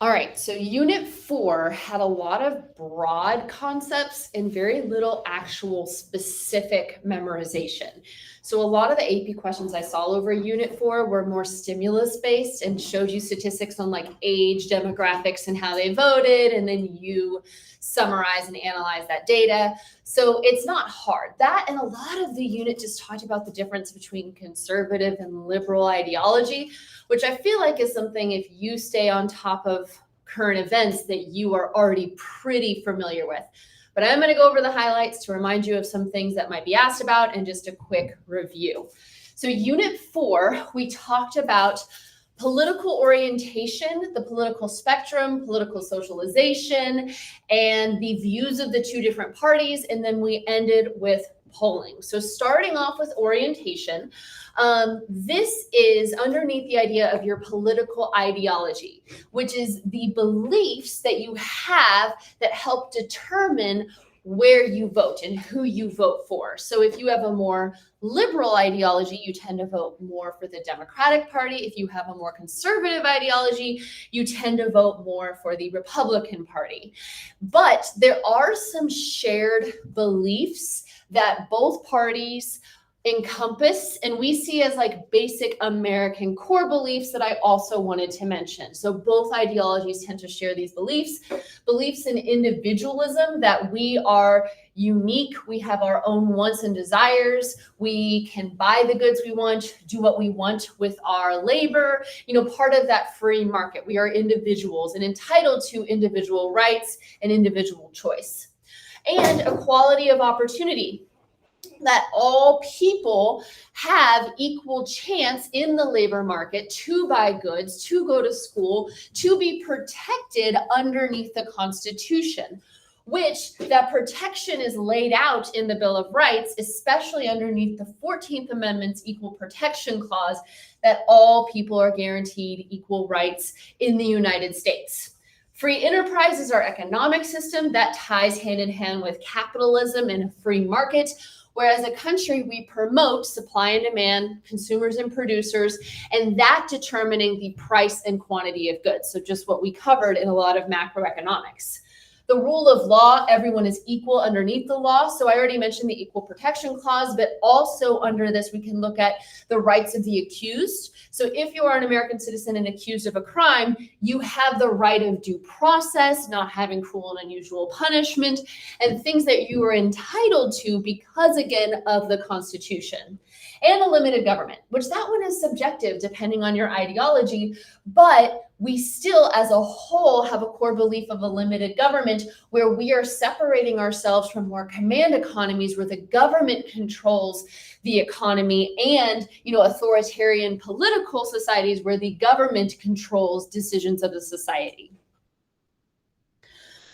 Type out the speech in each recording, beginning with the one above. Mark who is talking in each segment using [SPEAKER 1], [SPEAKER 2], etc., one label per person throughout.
[SPEAKER 1] All right, so Unit 4 had a lot of broad concepts and very little actual specific memorization. So a lot of the AP questions I saw over Unit 4 were more stimulus based and showed you statistics on like age, demographics, and how they voted, and then you summarize and analyze that data. So it's not hard. That and a lot of the unit just talked about the difference between conservative and liberal ideology, which I feel like is something, if you stay on top of current events, that you are already pretty familiar with. But I'm going to go over the highlights to remind you of some things that might be asked about and just a quick review. So Unit 4, we talked about political orientation, the political spectrum, political socialization, and the views of the two different parties. And then we ended with polling. So starting off with orientation, this is underneath the idea of your political ideology, which is the beliefs that you have that help determine where you vote and who you vote for. So if you have a more liberal ideology, you tend to vote more for the Democratic Party. If you have a more conservative ideology, you tend to vote more for the Republican Party. But there are some shared beliefs that both parties encompass and we see as like basic American core beliefs that I also wanted to mention. So both ideologies tend to share these beliefs in individualism, that we are unique, we have our own wants and desires, we can buy the goods we want, do what we want with our labor, part of that free market. We are individuals and entitled to individual rights and individual choice. And equality of opportunity, that all people have equal chance in the labor market to buy goods, to go to school, to be protected underneath the Constitution, which that protection is laid out in the Bill of Rights, especially underneath the 14th Amendment's Equal Protection Clause, that all people are guaranteed equal rights in the United States. Free enterprise is our economic system that ties hand in hand with capitalism and a free market. Whereas a country, we promote supply and demand, consumers and producers, and that determining the price and quantity of goods. So just what we covered in a lot of macroeconomics. The rule of law, everyone is equal underneath the law. So I already mentioned the Equal Protection Clause, but also under this, we can look at the rights of the accused. So if you are an American citizen and accused of a crime, you have the right of due process, not having cruel and unusual punishment, and things that you are entitled to because, again, of the Constitution. And a limited government, which that one is subjective depending on your ideology, but we still as a whole have a core belief of a limited government where we are separating ourselves from more command economies where the government controls the economy, and authoritarian political societies where the government controls decisions of the society.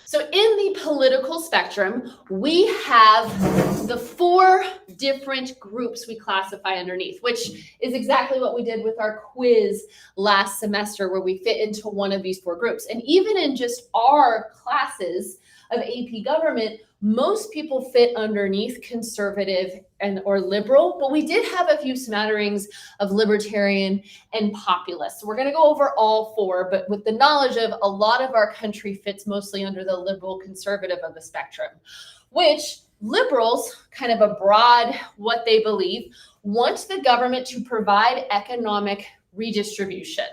[SPEAKER 1] So in the political spectrum, we have the 4 different groups we classify underneath, which is exactly what we did with our quiz last semester, where we fit into one of these 4 groups. And even in just our classes of AP Government, most people fit underneath conservative or liberal, but we did have a few smatterings of libertarian and populist. So we're going to go over all 4, but with the knowledge of a lot of our country fits mostly under the liberal conservative of the spectrum, which liberals, kind of a broad what they believe, want the government to provide economic redistribution.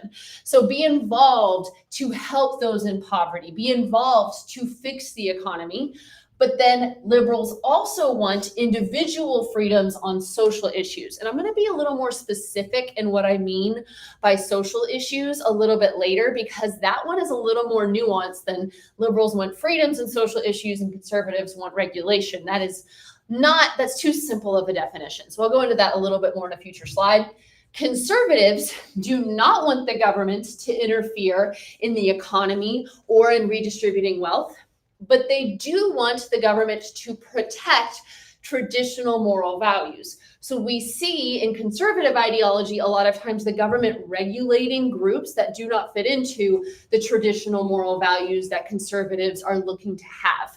[SPEAKER 1] So be involved to help those in poverty, be involved to fix the economy. But then liberals also want individual freedoms on social issues. And I'm going to be a little more specific in what I mean by social issues a little bit later, because that one is a little more nuanced than liberals want freedoms and social issues and conservatives want regulation. That's too simple of a definition. So I'll go into that a little bit more in a future slide. Conservatives do not want the government to interfere in the economy or in redistributing wealth, but they do want the government to protect traditional moral values. So we see in conservative ideology, a lot of times the government regulating groups that do not fit into the traditional moral values that conservatives are looking to have.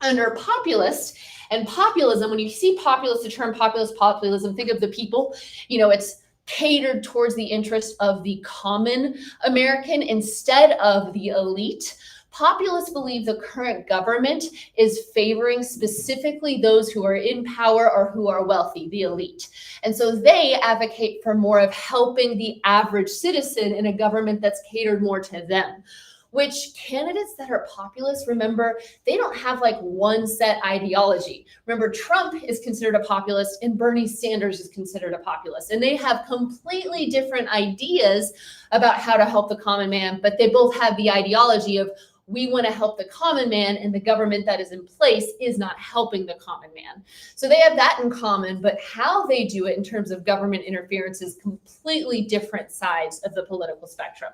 [SPEAKER 1] Under populist and populism, when you see populist, the term populist, populism, think of the people, it's catered towards the interest of the common American instead of the elite. Populists believe the current government is favoring specifically those who are in power or who are wealthy, the elite. And so they advocate for more of helping the average citizen in a government that's catered more to them. Which candidates that are populist, remember, they don't have like one set ideology. Remember, Trump is considered a populist and Bernie Sanders is considered a populist. And they have completely different ideas about how to help the common man, but they both have the ideology of we want to help the common man, and the government that is in place is not helping the common man. So they have that in common, but how they do it in terms of government interference is completely different sides of the political spectrum.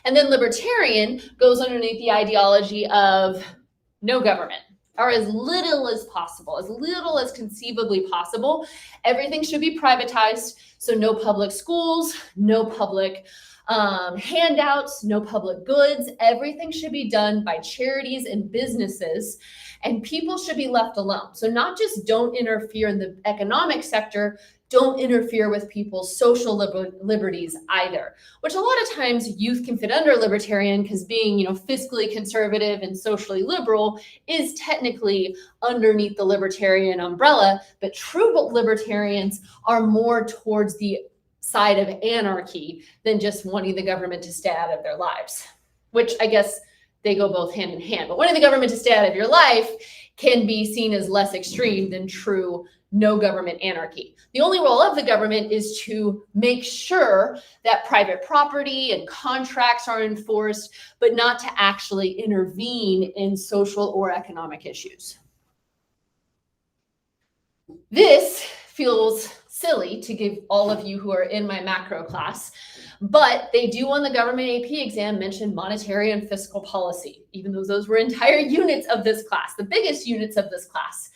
[SPEAKER 1] And then libertarian goes underneath the ideology of no government, or as little as possible, as little as conceivably possible. Everything should be privatized. So no public schools, no public handouts, no public goods. Everything should be done by charities and businesses, and people should be left alone. So not just don't interfere in the economic sector, don't interfere with people's social liberties either, which a lot of times youth can fit under libertarian because being, fiscally conservative and socially liberal is technically underneath the libertarian umbrella, but true libertarians are more towards the side of anarchy than just wanting the government to stay out of their lives, which I guess they go both hand in hand. But wanting the government to stay out of your life can be seen as less extreme than true no government anarchy. The only role of the government is to make sure that private property and contracts are enforced, but not to actually intervene in social or economic issues. This feels silly to give all of you who are in my macro class, but they do on the government AP exam mention monetary and fiscal policy, even though those were entire units of this class, the biggest units of this class.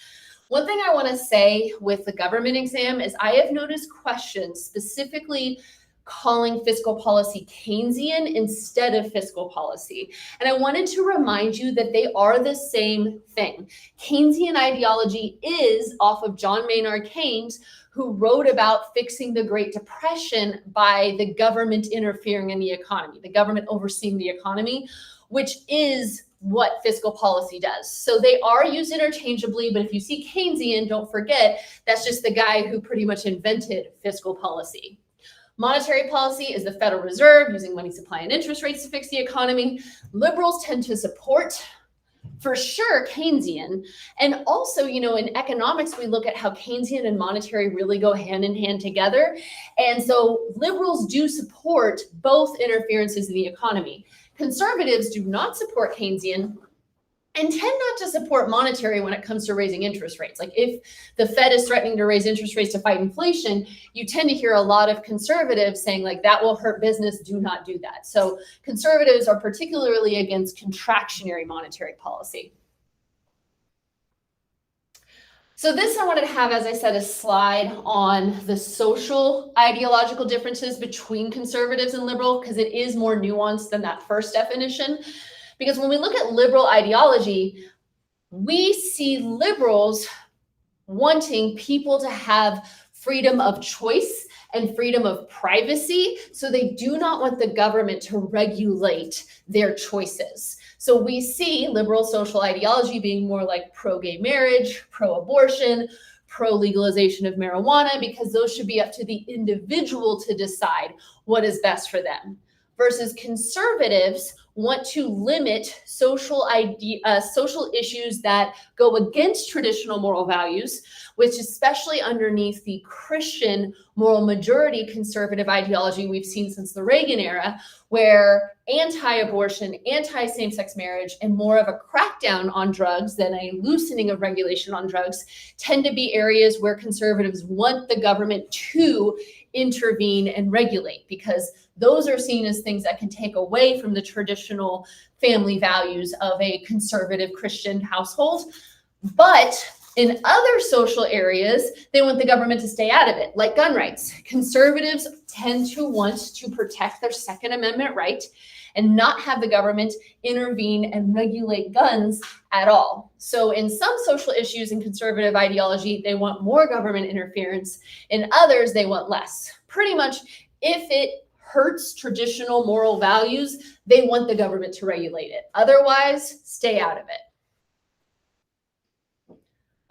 [SPEAKER 1] One thing I want to say with the government exam is I have noticed questions specifically calling fiscal policy Keynesian instead of fiscal policy. And I wanted to remind you that they are the same thing. Keynesian ideology is off of John Maynard Keynes, who wrote about fixing the Great Depression by the government interfering in the economy, the government overseeing the economy, which is what fiscal policy does. So they are used interchangeably, but if you see Keynesian, don't forget, that's just the guy who pretty much invented fiscal policy. Monetary policy is the Federal Reserve using money supply and interest rates to fix the economy. Liberals tend to support, for sure, Keynesian. And also, in economics, we look at how Keynesian and monetary really go hand in hand together. And so liberals do support both interferences in the economy. Conservatives do not support Keynesian and tend not to support monetary when it comes to raising interest rates. Like if the Fed is threatening to raise interest rates to fight inflation, you tend to hear a lot of conservatives saying like that will hurt business, do not do that. So conservatives are particularly against contractionary monetary policy. So this I wanted to have, as I said, a slide on the social ideological differences between conservatives and liberal, because it is more nuanced than that first definition. Because when we look at liberal ideology, we see liberals wanting people to have freedom of choice and freedom of privacy. So they do not want the government to regulate their choices. So we see liberal social ideology being more like pro-gay marriage, pro-abortion, pro-legalization of marijuana, because those should be up to the individual to decide what is best for them. Versus conservatives want to limit social issues that go against traditional moral values, which especially underneath the Christian moral majority conservative ideology we've seen since the Reagan era, where anti-abortion, anti-same-sex marriage, and more of a crackdown on drugs than a loosening of regulation on drugs tend to be areas where conservatives want the government to intervene and regulate, because those are seen as things that can take away from the traditional family values of a conservative Christian household. But In other social areas, they want the government to stay out of it, like gun rights. Conservatives tend to want to protect their Second Amendment right and not have the government intervene and regulate guns at all. So in some social issues in conservative ideology, they want more government interference. In others, they want less. Pretty much, if it hurts traditional moral values, they want the government to regulate it. Otherwise, stay out of it.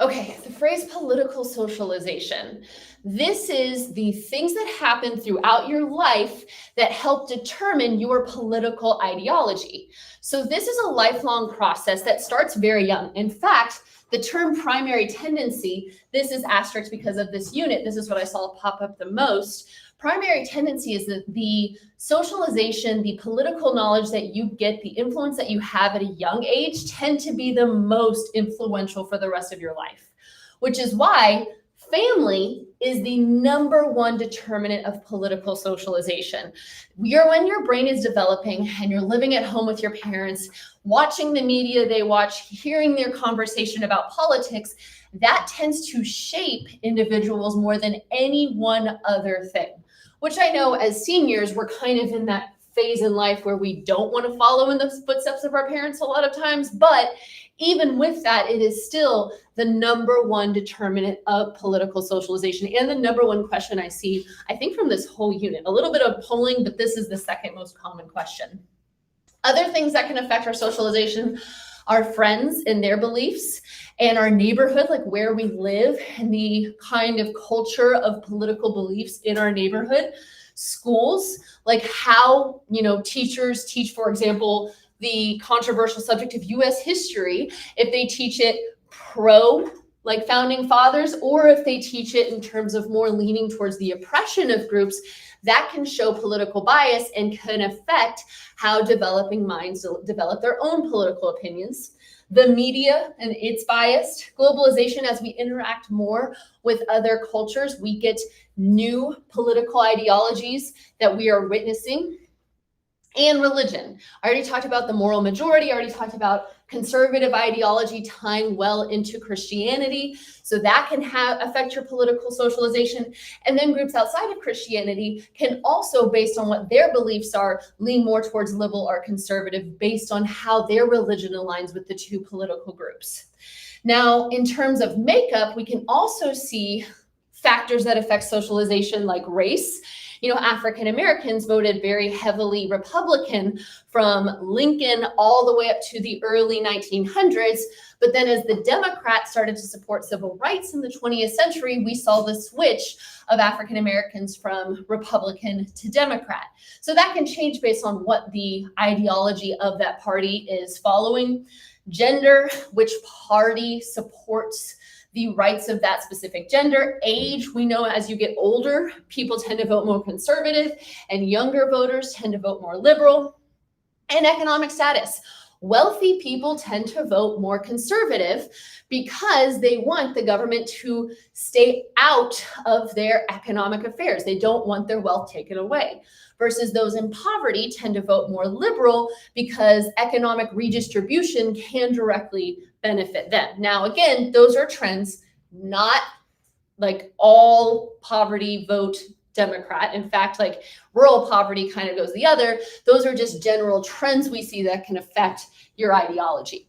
[SPEAKER 1] Okay, the phrase political socialization. This is the things that happen throughout your life that help determine your political ideology. So this is a lifelong process that starts very young. In fact, the term primary tendency, this is asterisk because of this unit. This is what I saw pop up the most. Primary tendency is that the socialization, the political knowledge that you get, the influence that you have at a young age tend to be the most influential for the rest of your life, which is why family is the number one determinant of political socialization. When your brain is developing and you're living at home with your parents, watching the media they watch, hearing their conversation about politics, that tends to shape individuals more than any one other thing. Which I know as seniors, we're kind of in that phase in life where we don't want to follow in the footsteps of our parents a lot of times. But even with that, it is still the number one determinant of political socialization and the number one question I see, I think, from this whole unit. A little bit of polling, but this is the second most common question. Other things that can affect our socialization are friends and their beliefs, and our neighborhood, like where we live and the kind of culture of political beliefs in our neighborhood. Schools, like how, teachers teach, for example, the controversial subject of US history, if they teach it pro, like founding fathers, or if they teach it in terms of more leaning towards the oppression of groups, that can show political bias and can affect how developing minds develop their own political opinions. The media and its biased globalization, as we interact more with other cultures, we get new political ideologies that we are witnessing. And religion. I already talked about the moral majority. I already talked about conservative ideology tying well into Christianity. So that can affect your political socialization. And then groups outside of Christianity can also, based on what their beliefs are, lean more towards liberal or conservative based on how their religion aligns with the two political groups. Now, in terms of makeup, we can also see factors that affect socialization like race. African Americans voted very heavily Republican from Lincoln all the way up to the early 1900s. But then as the Democrats started to support civil rights in the 20th century, we saw the switch of African Americans from Republican to Democrat. So that can change based on what the ideology of that party is following. Gender, which party supports the rights of that specific gender. Age, we know as you get older, people tend to vote more conservative and younger voters tend to vote more liberal. And economic status. Wealthy people tend to vote more conservative because they want the government to stay out of their economic affairs. They don't want their wealth taken away. Versus those in poverty tend to vote more liberal because economic redistribution can directly benefit them. Now, again, those are trends, not like all poverty vote Democrat. In fact, like rural poverty kind of goes the other. Those are just general trends we see that can affect your ideology.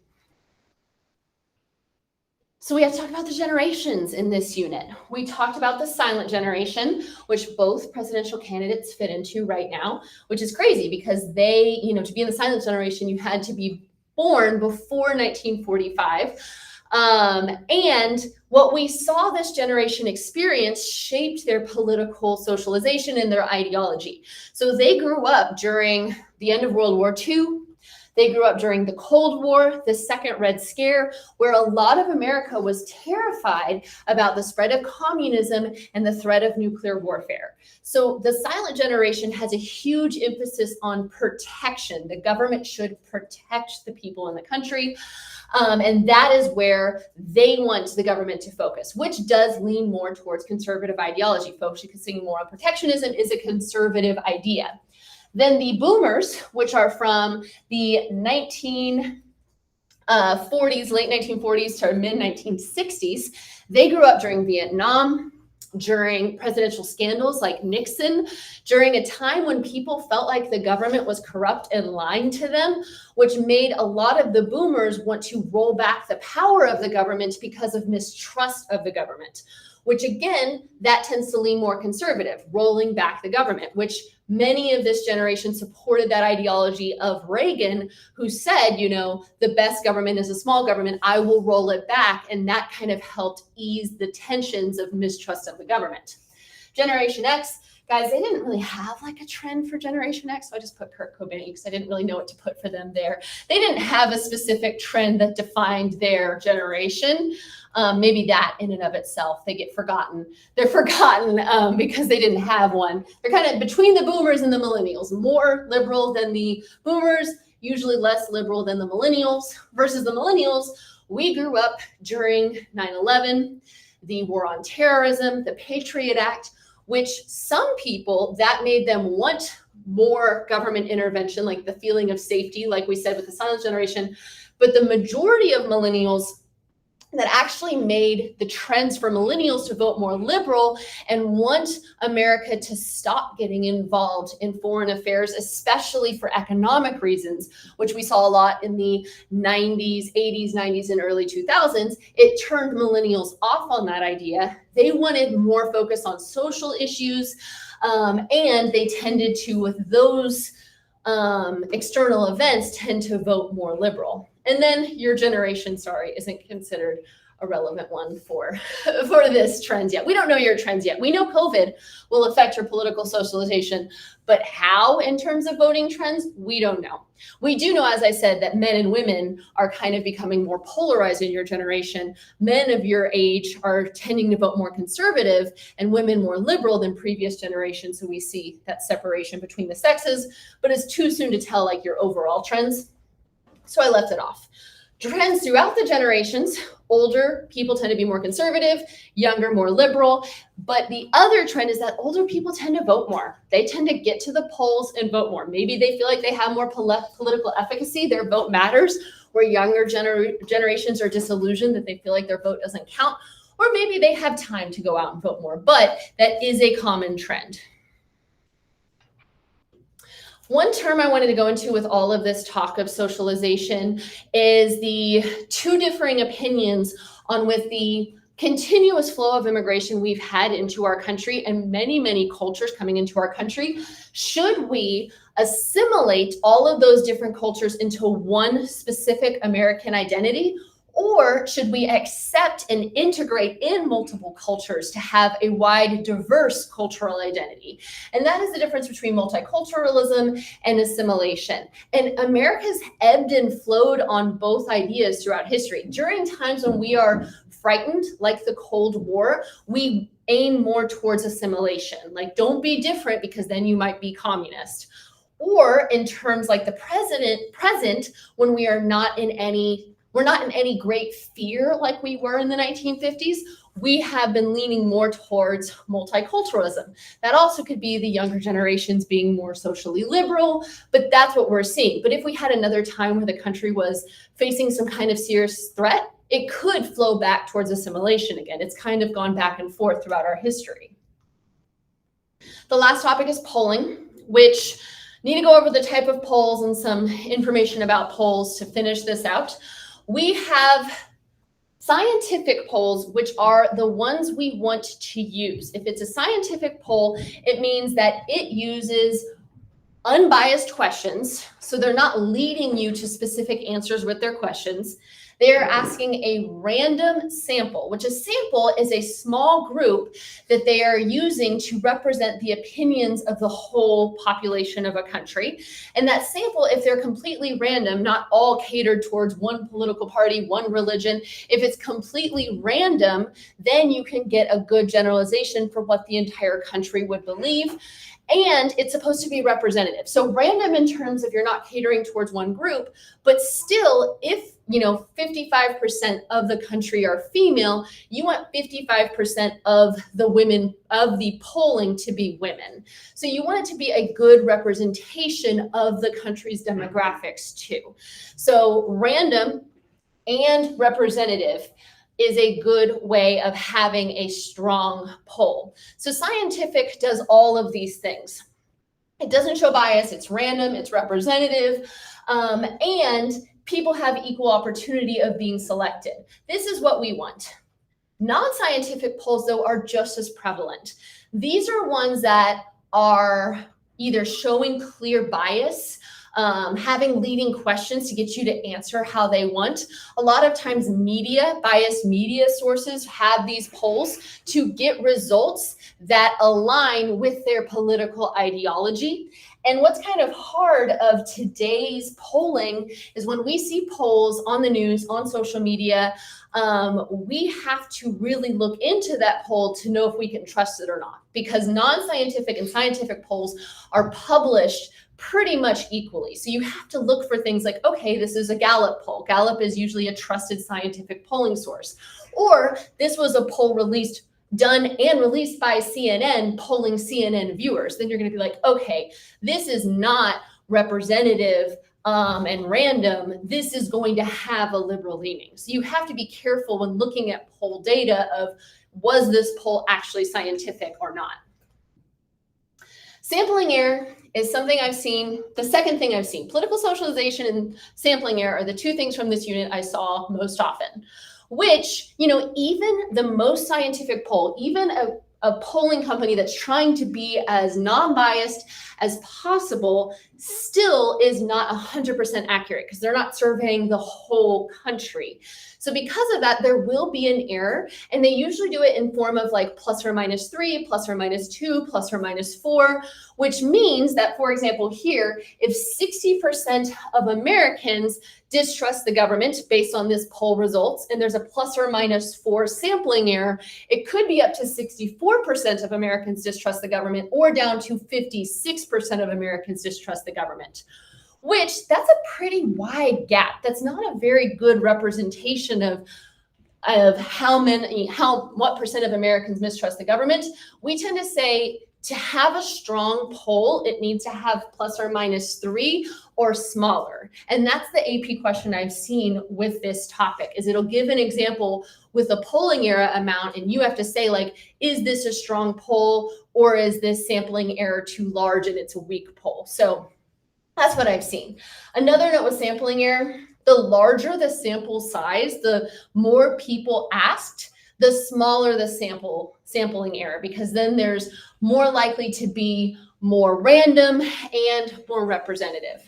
[SPEAKER 1] So we have to talk about the generations in this unit. We talked about the silent generation, which both presidential candidates fit into right now, which is crazy because they, to be in the silent generation, you had to be born before 1945. And what we saw this generation experience shaped their political socialization and their ideology. So they grew up during the end of World War II. They grew up during the Cold War, the Second Red Scare, where a lot of America was terrified about the spread of communism and the threat of nuclear warfare. So the silent generation has a huge emphasis on protection. The government should protect the people in the country. And that is where they want the government to focus, which does lean more towards conservative ideology. Focusing more on protectionism is a conservative idea. Then the boomers, which are from the 1930s 40s, late 1940s to mid 1960s, they grew up during Vietnam, during presidential scandals like Nixon, during a time when people felt like the government was corrupt and lying to them, which made a lot of the boomers want to roll back the power of the government because of mistrust of the government, which again, that tends to lean more conservative, rolling back the government, which many of this generation supported that ideology of Reagan, who said, you know, the best government is a small government. I will roll it back. And that kind of helped ease the tensions of mistrust of the government. Generation X, guys, they didn't really have like a trend for Generation X. So I just put Kurt Cobain because I didn't really know what to put for them there. They didn't have a specific trend that defined their generation. Maybe that in and of itself, they get forgotten. They're forgotten because they didn't have one. They're kind of between the boomers and the millennials, more liberal than the boomers, usually less liberal than the millennials. Versus the millennials, we grew up during 9/11, the war on terrorism, the Patriot Act, which some people, that made them want more government intervention, like the feeling of safety, like we said with the Silence Generation. But the majority of millennials that actually made the trends for millennials to vote more liberal and want America to stop getting involved in foreign affairs, especially for economic reasons, which we saw a lot in the 90s, 80s, 90s, and early 2000s. It turned millennials off on that idea. They wanted more focus on social issues, and they tended to, with those external events, tend to vote more liberal. And then your generation, isn't considered a relevant one for this trends yet. We don't know your trends yet. We know COVID will affect your political socialization, but how in terms of voting trends, we don't know. We do know, as I said, that men and women are kind of becoming more polarized in your generation. Men of your age are tending to vote more conservative and women more liberal than previous generations. So we see that separation between the sexes, but it's too soon to tell like your overall trends. So I left it off. Trends throughout the generations, older people tend to be more conservative, younger, more liberal. But the other trend is that older people tend to vote more. They tend to get to the polls and vote more. Maybe they feel like they have more political efficacy, their vote matters, where younger generations are disillusioned that they feel like their vote doesn't count, or maybe they have time to go out and vote more. But that is a common trend. One term I wanted to go into with all of this talk of socialization is the two differing opinions on with the continuous flow of immigration we've had into our country and many, many cultures coming into our country. Should we assimilate all of those different cultures into one specific American identity? Or should we accept and integrate in multiple cultures to have a wide, diverse cultural identity? And that is the difference between multiculturalism and assimilation. And America's ebbed and flowed on both ideas throughout history. During times when we are frightened, like the Cold War, we aim more towards assimilation. Like, don't be different because then you might be communist. Or in terms like the present, when we are we're not in any great fear like we were in the 1950s. We have been leaning more towards multiculturalism. That also could be the younger generations being more socially liberal, but that's what we're seeing. But if we had another time where the country was facing some kind of serious threat, it could flow back towards assimilation again. It's kind of gone back and forth throughout our history. The last topic is polling, which need to go over the type of polls and some information about polls to finish this out. We have scientific polls, which are the ones we want to use. If it's a scientific poll, it means that it uses unbiased questions. So they're not leading you to specific answers with their questions. They are asking a random sample, which a sample is a small group that they are using to represent the opinions of the whole population of a country. And that sample, if they're completely random, not all catered towards one political party, one religion, if it's completely random, then you can get a good generalization for what the entire country would believe. And it's supposed to be representative. So random in terms of you're not catering towards one group, but still, if 55% of the country are female, you want 55% of the women of the polling to be women. So you want it to be a good representation of the country's demographics too. So random and representative is a good way of having a strong poll. So scientific does all of these things. It doesn't show bias, it's random, it's representative, and people have equal opportunity of being selected. This is what we want. Non-scientific polls, though, are just as prevalent. These are ones that are either showing clear bias, having leading questions to get you to answer how they want. A lot of times biased media sources have these polls to get results that align with their political ideology. And what's kind of hard of today's polling is when we see polls on the news, on social media, we have to really look into that poll to know if we can trust it or not, because non-scientific and scientific polls are published pretty much equally. So you have to look for things like, okay, this is a Gallup poll. Gallup is usually a trusted scientific polling source. Or this was a poll done and released by CNN, polling CNN viewers. Then you're going to be like, okay, this is not representative and random. This is going to have a liberal leaning. So you have to be careful when looking at poll data of, was this poll actually scientific or not? Sampling error is something I've seen. The second thing I've seen, political socialization and sampling error are the two things from this unit I saw most often, which, even the most scientific poll, even a polling company that's trying to be as non-biased as possible still is not 100% accurate because they're not surveying the whole country. So because of that, there will be an error, and they usually do it in form of like +or-3, +or-2, +or-4, which means that, for example, here, if 60% of Americans distrust the government based on this poll results, and there's a +or-4 sampling error, it could be up to 64% of Americans distrust the government, or down to 56% of Americans distrust the government, which that's a pretty wide gap. That's not a very good representation of what percent of Americans mistrust the government. We tend to say to have a strong poll, it needs to have +or-3 or smaller. And that's the AP question I've seen with this topic, is it'll give an example with a polling error amount, and you have to say, like, is this a strong poll, or is this sampling error too large and it's a weak poll? So that's what I've seen. Another note with sampling error, the larger the sample size, the more people asked, the smaller the sampling error, because then there's more likely to be more random and more representative.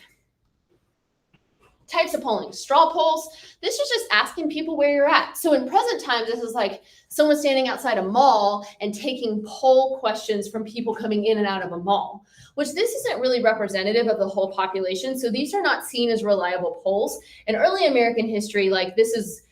[SPEAKER 1] Types of polling, straw polls. This is just asking people where you're at. So in present times, this is like someone standing outside a mall and taking poll questions from people coming in and out of a mall, which this isn't really representative of the whole population. So these are not seen as reliable polls. In early American history, like this is,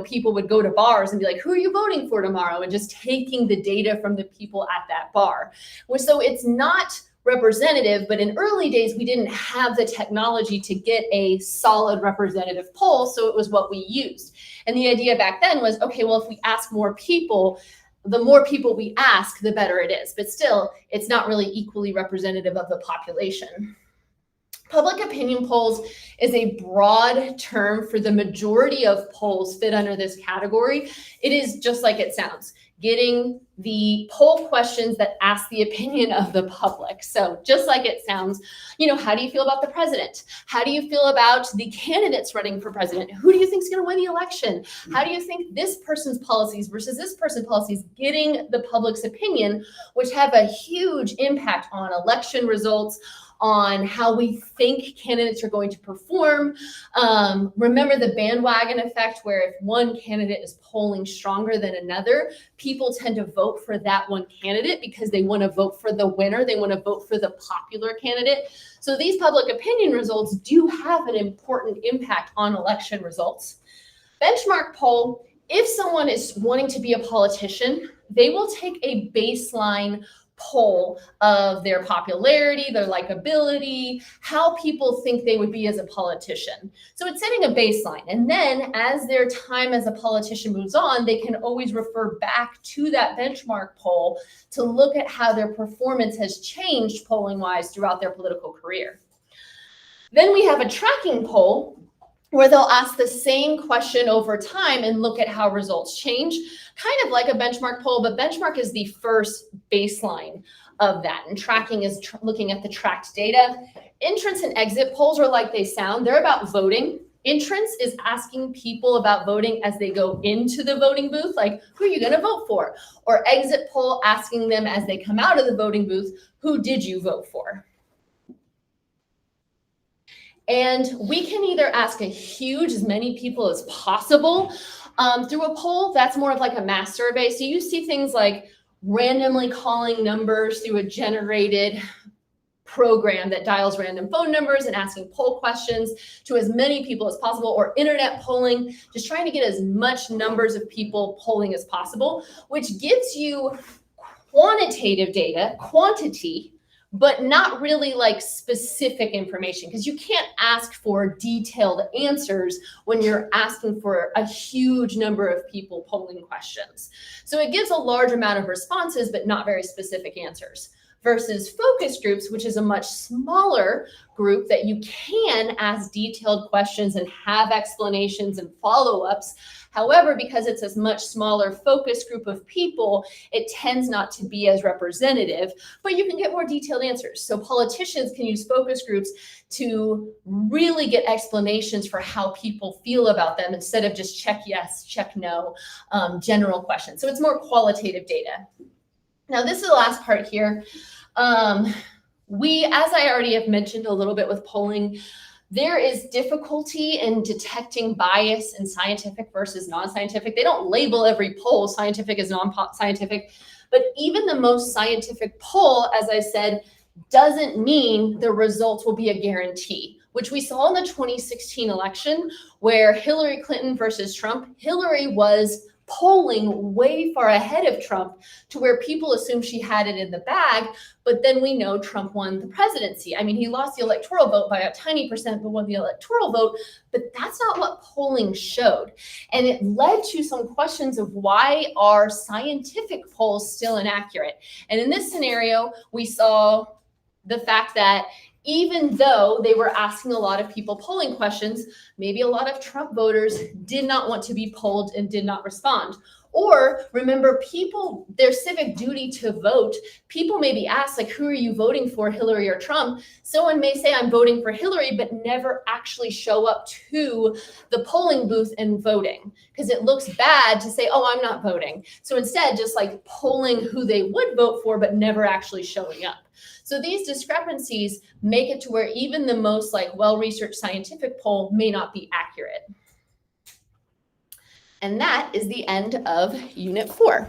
[SPEAKER 1] people would go to bars and be like, who are you voting for tomorrow? And just taking the data from the people at that bar. So it's not representative, but in early days, we didn't have the technology to get a solid representative poll. So it was what we used. And the idea back then was, okay, well, if we ask more people, the more people we ask, the better it is. But still, it's not really equally representative of the population. Public opinion polls is a broad term for the majority of polls fit under this category. It is just like it sounds, getting the poll questions that ask the opinion of the public. So just like it sounds, how do you feel about the president? How do you feel about the candidates running for president? Who do you think is going to win the election? How do you think this person's policies versus this person's policies getting the public's opinion, which have a huge impact on election results, on how we think candidates are going to perform. Remember the bandwagon effect, where if one candidate is polling stronger than another, people tend to vote for that one candidate because they want to vote for the winner. They want to vote for the popular candidate. So these public opinion results do have an important impact on election results. Benchmark poll, if someone is wanting to be a politician, they will take a baseline poll of their popularity, their likability, how people think they would be as a politician. So it's setting a baseline. And then as their time as a politician moves on, they can always refer back to that benchmark poll to look at how their performance has changed polling-wise throughout their political career. Then we have a tracking poll. where they'll ask the same question over time and look at how results change, kind of like a benchmark poll, but benchmark is the first baseline of that. And tracking is looking at the tracked data. Entrance and exit polls are like they sound. They're about voting. Entrance is asking people about voting as they go into the voting booth, like, who are you going to vote for? Or exit poll asking them as they come out of the voting booth, who did you vote for? And we can either ask as many people as possible through a poll. That's more of like a mass survey. So you see things like randomly calling numbers through a generated program that dials random phone numbers and asking poll questions to as many people as possible, or internet polling, just trying to get as much numbers of people polling as possible, which gives you quantitative data, quantity, but not really like specific information, because you can't ask for detailed answers when you're asking for a huge number of people polling questions. So it gives a large amount of responses, but not very specific answers. Versus focus groups, which is a much smaller group that you can ask detailed questions and have explanations and follow-ups. However, because it's a much smaller focus group of people, it tends not to be as representative, but you can get more detailed answers. So politicians can use focus groups to really get explanations for how people feel about them instead of just check yes, check no, general questions. So it's more qualitative data. Now, this is the last part here. As I already have mentioned a little bit with polling, there is difficulty in detecting bias in scientific versus non-scientific. They don't label every poll scientific as non-scientific, but even the most scientific poll, as I said, doesn't mean the results will be a guarantee, which we saw in the 2016 election where Hillary Clinton versus Trump. Hillary was polling way far ahead of Trump to where people assumed she had it in the bag, but then we know Trump won the presidency. I mean, he lost the electoral vote by a tiny percent, but won the electoral vote, but that's not what polling showed. And it led to some questions of why are scientific polls still inaccurate? And in this scenario, we saw the fact that even though they were asking a lot of people polling questions, maybe a lot of Trump voters did not want to be polled and did not respond. Or remember, people, their civic duty to vote, people may be asked, like, who are you voting for, Hillary or Trump? Someone may say, I'm voting for Hillary, but never actually show up to the polling booth and voting, because it looks bad to say, oh, I'm not voting. So instead, just like polling who they would vote for, but never actually showing up. So these discrepancies make it to where even the most like well-researched scientific poll may not be accurate. And that is the end of Unit 4.